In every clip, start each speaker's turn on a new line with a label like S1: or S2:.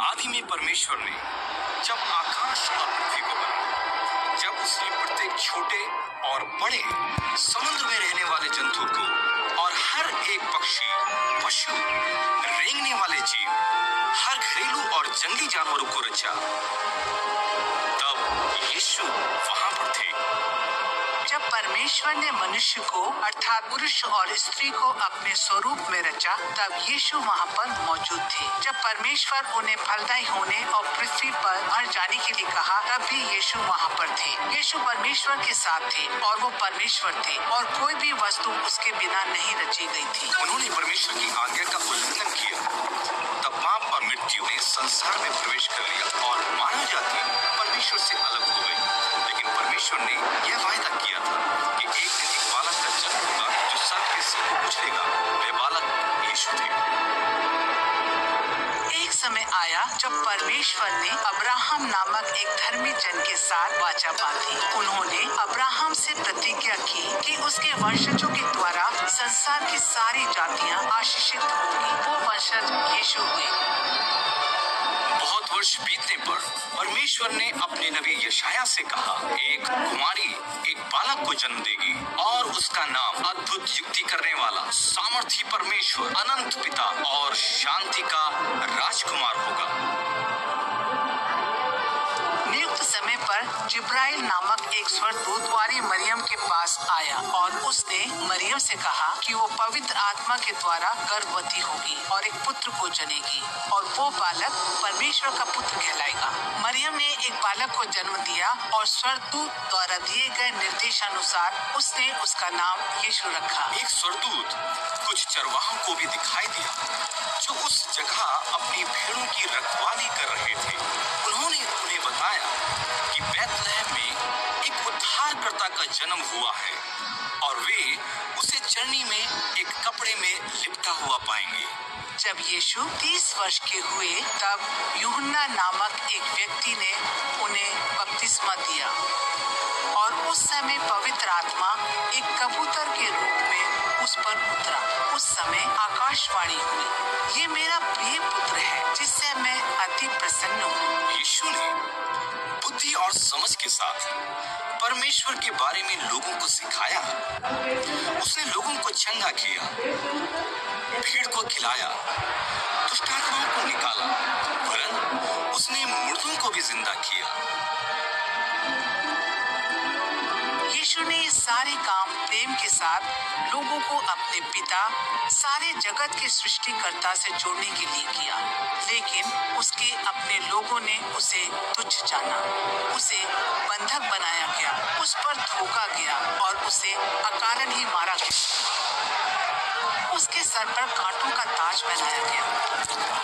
S1: आदि में परमेश्वर ने जब आकाश और पृथ्वी को बनाया, जब उसने प्रत्येक छोटे और बड़े, समुद्र में रहने वाले जंतु को और हर एक पक्षी, पशु, रेंगने वाले जीव, हर घरेलू और जंगली जानवरों को रचा, तब यीशु वहां पर थे।
S2: जब परमेश्वर ने मनुष्य को अर्थात पुरुष और स्त्री को अपने स्वरूप में रचा, तब यीशु वहाँ पर मौजूद थे। जब परमेश्वर उन्हें फलदायी होने और पृथ्वी पर भर जाने के लिए कहा, तब भी यीशु वहाँ पर थे। यीशु परमेश्वर के साथ थे और वो परमेश्वर थे और कोई भी वस्तु उसके बिना नहीं रची गई थी।
S1: उन्होंने परमेश्वर की आज्ञा का उल्लंघन किया, तब पाप और मृत्यु ने संसार में प्रवेश कर लिया और मानव जाति परमेश्वर से अलग हो गई। लेकिन परमेश्वर ने यह वायदा किया था कि एक दिन एक बालक का जन्म होगा जो सबके सिर को कुचलेगा। वे बालक यीशु थे।
S2: एक समय आया जब परमेश्वर ने अब्राहम नामक एक धर्मी जन के साथ वाचा बांधी। उन्होंने अब्राहम से प्रतिज्ञा की कि उसके वंशजों के द्वारा संसार की सारी जातियां आशीषित होंगी। वो वंशज यीशु हुए।
S1: बहुत वर्ष बीतने पर परमेश्वर ने अपने नबी यशाया से कहा, एक कुमारी एक बालक को जन्म देगी और उसका नाम अद्भुत युक्ति करने वाला, सामर्थी परमेश्वर, अनंत पिता और शांति का राजकुमार होगा।
S2: नियुक्त समय पर जिब्राइल नामक एक स्वर्गदूत कुंवारी मरियम के पास आया और उसने मरियम से कहा कि वो पवित्र आत्मा के द्वारा गर्भवती होगी और एक पुत्र को जनेगी और वो बालक परमेश्वर का पुत्र कहलाएगा। मरियम ने एक बालक को जन्म दिया और स्वर्गदूत द्वारा दिए गए निर्देशानुसार उसने उसका नाम यीशु रखा।
S1: एक स्वर्गदूत कुछ चरवाहों को भी दिखाई दिया जो उस जगह अपनी भेड़ों की रखवाली कर रहे थे। उन्होंने उन्हें बताया कि बैतलहम में एक उद्धारकर्ता का जन्म हुआ है और वे उसे चरनी में एक कपड़े में लिपटा हुआ पाएंगे।
S2: जब यीशु 30 वर्ष के हुए, तब यूहन्ना नामक एक व्यक्ति ने उन्हें बपतिस्मा दिया और उस समय पवित्र आत्मा एक कबूतर के रूप में उस पर उतरा। उस समय आकाशवाणी हुई, ये मेरा प्रिय पुत्र है जिससे मैं अति प्रसन्न हूँ।
S1: यीशु ने बुद्धि और समझ के साथ परमेश्वर के बारे में लोगों को सिखाया। उसने लोगों को चंगा किया, भीड़ को खिलाया, दुष्ट आत्माओं को निकाला, वरन उसने मुर्दों को भी जिंदा किया।
S2: यीशु ने ये सारे काम प्रेम के साथ लोगों को अपने पिता, सारे जगत के सृष्टिकर्ता से जोड़ने के लिए किया, लेकिन उसके अपने लोगों ने उसे तुच्छ जाना। उसे बंधक बनाया गया, उस पर थूका गया और उसे अकारण ही मारा गया। उसके सर पर कांटों का ताज पहनाया गया।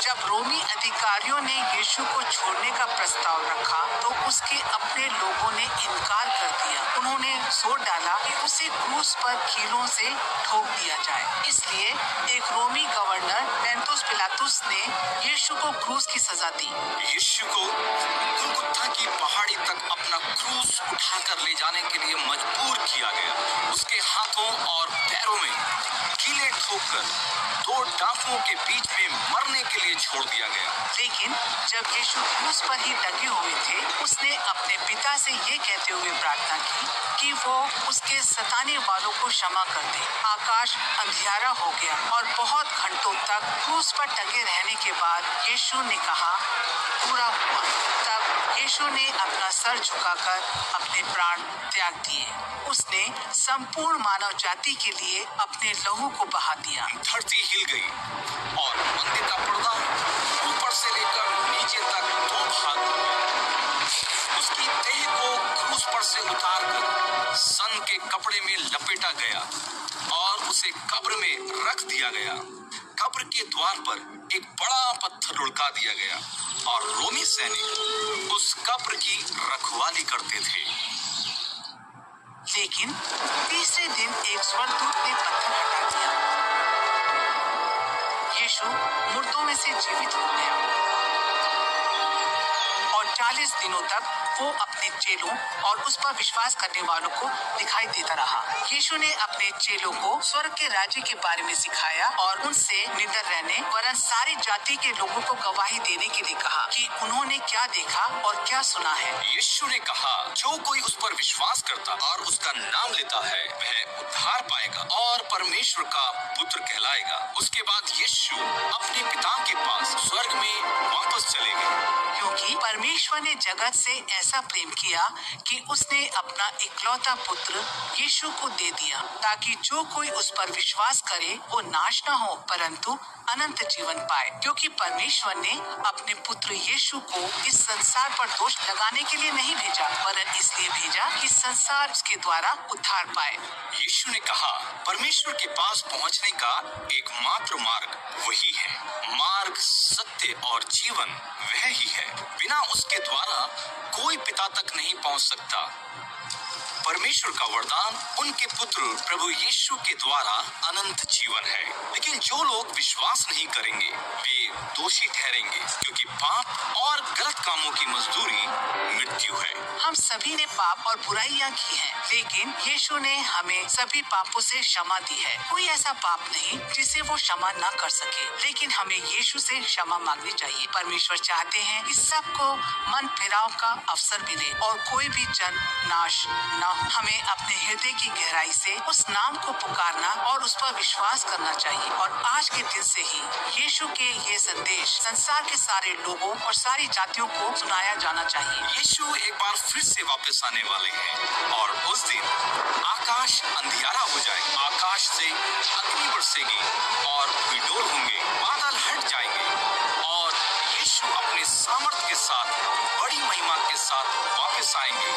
S2: जब रोमी अधिकारियों ने यीशु को छोड़ने का प्रस्ताव रखा, तो उसके अपने लोगों ने इनकार कर दिया। उन्होंने सोच डाला कि उसे क्रूस पर कीलों से ठोक दिया जाए। इसलिए एक रोमी गवर्नर पेंतुस पिलातुस ने यीशु को क्रूस की सजा दी।
S1: यीशु को गुलगुता की पहाड़ी तक अपना क्रूस उठाकर ले जाने के लिए मजबूर किया गया। उसके हाथों और पैरों में कीलें ठोककर दो डाकुओं के बीच में मरने के लिए छोड़ दिया गया।
S2: लेकिन जब यीशु क्रूस पर ही टंगे हुए थे, उसने अपने पिता से ये कहते हुए प्रार्थना की कि वो उसके सताने वालों को क्षमा कर दे। आकाश अंधियारा हो गया और बहुत घंटों तक क्रूस पर टंगे रहने के बाद यीशु ने कहा, पूरा हुआ। तब यीशु ने अपना सर झुकाकर अपने प्राण त्याग दिए। उसने संपूर्ण मानव जाति के लिए अपने लहू को बहा दिया।
S1: धरती हिल गई और मंदिर का पर्दा ऊपर से लेकर नीचे तक दो भाग हो गया। उसकी देह को क्रूस पर से उतारकर सन के कपड़े में लपेटा गया और उसे कब्र में रख दिया गया। कब्र के द्वार पर एक बड़ा पत्थर लुढ़का दिया गया और रोमी सैनिक उस कब्र की रखवाली करते थे।
S2: लेकिन तीसरे दिन एक स्वर्गदूत ने पत्थर हटा दिया। यीशु मुर्दों में से जीवित हो गया और 40 दिनों तक वो अपने चेलों और उस पर विश्वास करने वालों को दिखाई देता रहा। यीशु ने अपने चेलों को स्वर्ग के राज्य के बारे में सिखाया और उनसे निडर रहने वरन सारी जाति के लोगों को गवाही देने के लिए कहा कि उन्होंने क्या देखा और क्या सुना है।
S1: यीशु ने कहा, जो कोई उस पर विश्वास करता और उसका नाम लेता है वह उद्धार पाएगा और परमेश्वर का पुत्र कहलाएगा। उसके बाद यीशु अपने पिता के पास स्वर्ग में वापस चले गए,
S2: क्योंकि परमेश्वर ने जगत से ऐसा प्रेम किया कि उसने अपना इकलौता पुत्र यीशु को दे दिया, ताकि जो कोई उस पर विश्वास करे वो नाश न हो परंतु अनंत जीवन पाए। क्योंकि परमेश्वर ने अपने पुत्र यीशु को इस संसार पर दोष लगाने के लिए नहीं भेजा, वरन इसलिए भेजा कि संसार उसके द्वारा उद्धार पाए।
S1: यीशु ने कहा, परमेश्वर के पास पहुंचने का एकमात्र मार्ग वही है। मार्ग, सत्य और जीवन वह ही है। बिना उसके द्वारा कोई पिता तक नहीं पहुंच सकता। परमेश्वर का वरदान उनके पुत्र प्रभु यीशु के द्वारा अनंत जीवन है। लेकिन जो लोग विश्वास नहीं करेंगे वे दोषी ठहरेंगे, क्योंकि पाप और गलत कामों की मजदूरी मृत्यु है।
S2: हम सभी ने पाप और बुराइयां की हैं, लेकिन यीशु ने हमें सभी पापों से क्षमा दी है। कोई ऐसा पाप नहीं जिसे वो क्षमा न कर सके, लेकिन हमें यीशु से क्षमा मांगनी चाहिए। परमेश्वर चाहते हैं कि सबको मन फिराव का अवसर मिले और कोई भी जन नाश न हो। हमें अपने हृदय की गहराई से उस नाम को पुकारना और उस पर विश्वास करना चाहिए और आज के दिन से ही यीशु के ये संदेश संसार के सारे लोगों और सारी जातियों को सुनाया जाना चाहिए।
S1: यीशु एक बार फिर से वापस आने वाले हैं और उस दिन आकाश अंधियारा हो जाएगा, आकाश से अग्नि बरसेगी और हिडोल होंगे, बादल हट जाएंगे और यीशु अपने सामर्थ के साथ बड़ी महिमा के साथ वापस आएंगे।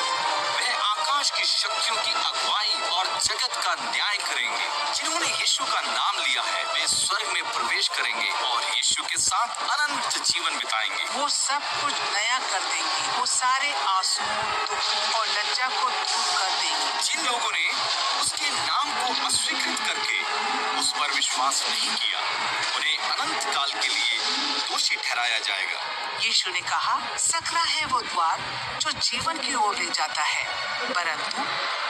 S1: वह आकाश की शक्तियों की अगुवाई और जगत का न्याय करेंगे। जिन्होंने यीशु का नाम लिया है वे स्वर्ग में प्रवेश करेंगे और यीशु के साथ अनंत जीवन बिताएंगे।
S2: वो सब कुछ नया कर देंगे, वो सारे आंसू, दुख और लज्जा को दूर कर देंगे।
S1: जिन लोगों ने उसके नाम को अस्वीकृत करके उस पर विश्वास नहीं किया उन्हें अनंत काल के लिए दोषी ठहराया जाएगा।
S2: यीशु ने कहा, सकरा है वो द्वार जो जीवन की ओर ले जाता है, परंतु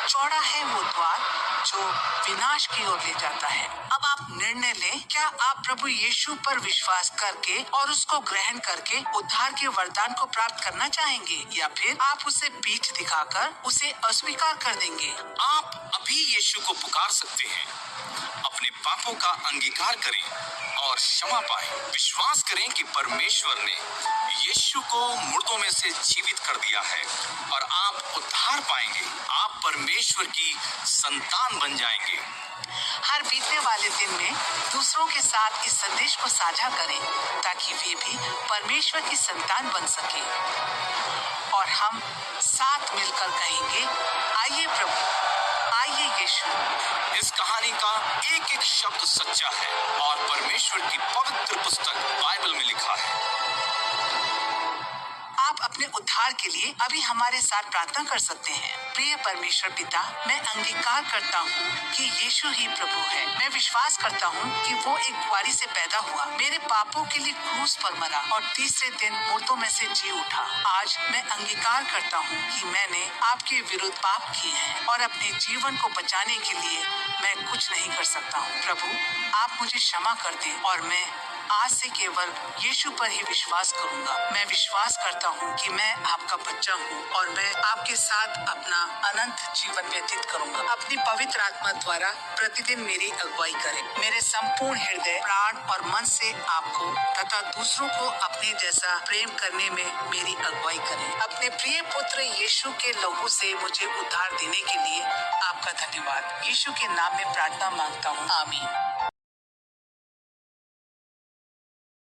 S2: चौड़ा है वो द्वार जो विनाश की ओर ले जाता है। अब आप निर्णय लें, क्या आप प्रभु यीशु पर विश्वास करके और उसको ग्रहण करके उद्धार के वरदान को प्राप्त करना चाहेंगे, या फिर आप उसे पीठ दिखाकर उसे अस्वीकार कर देंगे?
S1: आप अभी यीशु को पुकार सकते हैं, अपने पापों का अंगीकार करें और क्षमा पाएं। विश्वास करें कि परमेश्वर ने यीशु को मुर्दों में से जीवित कर दिया है और आप उद्धार पाएंगे। आप परमेश्वर की संतान बन जाएंगे।
S2: हर बीतने वाले दिन में दूसरों के साथ इस संदेश को साझा करें ताकि वे भी परमेश्वर की संतान बन सके और हम साथ मिलकर कहेंगे, आइए प्रभु, आइए यीशु।
S1: इस कहानी का एक एक शब्द सच्चा है और परमेश्वर की पवित्र पुस्तक बाइबल में लिखा है।
S2: आप अपने उद्धार के लिए अभी हमारे साथ प्रार्थना कर सकते हैं। प्रिय परमेश्वर पिता, मैं अंगीकार करता हूँ कि यीशु ही प्रभु है। मैं विश्वास करता हूँ कि वो एक कुंवारी से पैदा हुआ, मेरे पापों के लिए क्रूस पर मरा और तीसरे दिन मुर्दों में से जी उठा। आज मैं अंगीकार करता हूँ कि मैंने आपके विरुद्ध पाप किए हैं और अपने जीवन को बचाने के लिए मैं कुछ नहीं कर सकता हूँ। प्रभु, आप मुझे क्षमा कर दें और मैं आज से केवल यीशु पर ही विश्वास करूंगा। मैं विश्वास करता हूँ कि मैं आपका बच्चा हूँ और मैं आपके साथ अपना अनंत जीवन व्यतीत करूंगा। अपनी पवित्र आत्मा द्वारा प्रतिदिन मेरी अगुवाई करें। मेरे संपूर्ण हृदय, प्राण और मन से आपको तथा दूसरों को अपने जैसा प्रेम करने में मेरी अगुवाई करें। अपने प्रिय पुत्र यीशु के लहू से मुझे उद्धार देने के लिए आपका धन्यवाद। यीशु के नाम में प्रार्थना मांगता हूँ, आमीन।